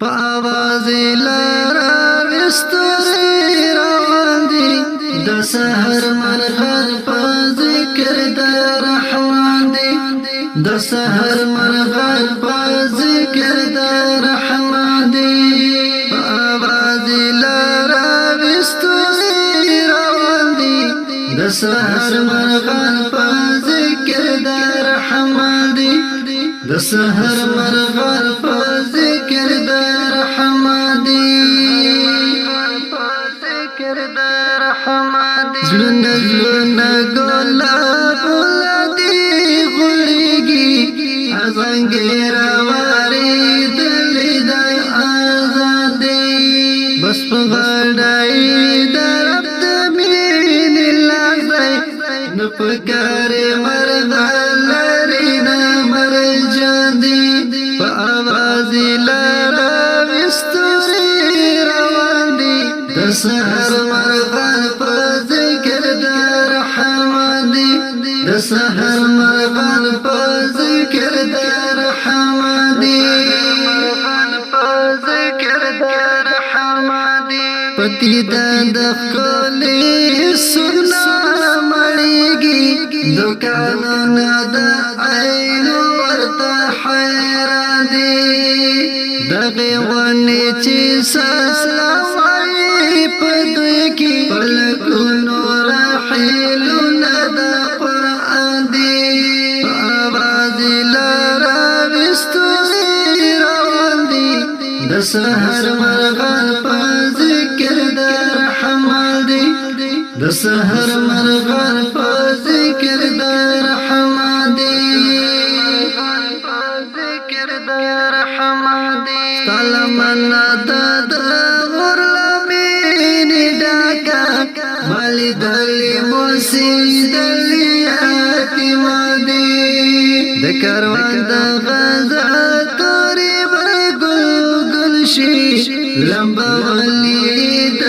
په आवाज لارا وستوري روان دي د سحر مرغان په ذکر د رحمان دي د سحر مرغان په ذکر د رحمان دي په आवाज لارا وستوري روان دي د سحر مرغان په ذکر د رحمان دي د سحر مرغان په ذکر د رحمان دي زلنا گلاب لدی غړيږي ازنګيرا واري دلی د آزادي بس په غړای درب د مين لازای نو پکار مرغ لري نه مرجان دي په आवाज لارا وستوري روان دي د سحر مرغان په ذکر د رحمان دي د سحر مرغان په ذکر د رحمان دي پتی د خپلې سنا مړیږي دوکانونه د عین ورته حیران دي دغه ونی چې سلامي په دوی کې پلکونو راحلونه د قرآن دي په आवाज لارا وستوري روان دي د سحر مرغان په ذکر د رحمان دي د سحر مرغان په ذکر د رحمان دي سلامنا د غرلمین ډاکا مالی دلی موسی دلی یتیم دی د کاروان د غزا توری برګل گلشي لمبا ولی د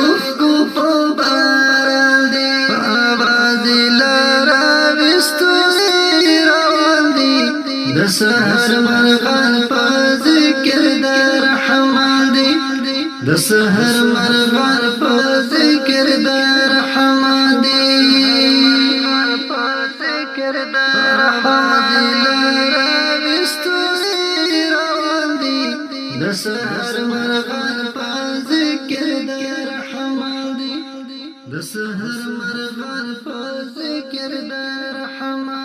افکو په باران دی په आवाज لارا وستوري روان دي د سحر مرغان په ذکر د رحمان دي د سحر مرغان په ذکر د رحمان دي د سحر مرغان په ذکر د رحمان دي د سحر مرغان په ذکر د رحمان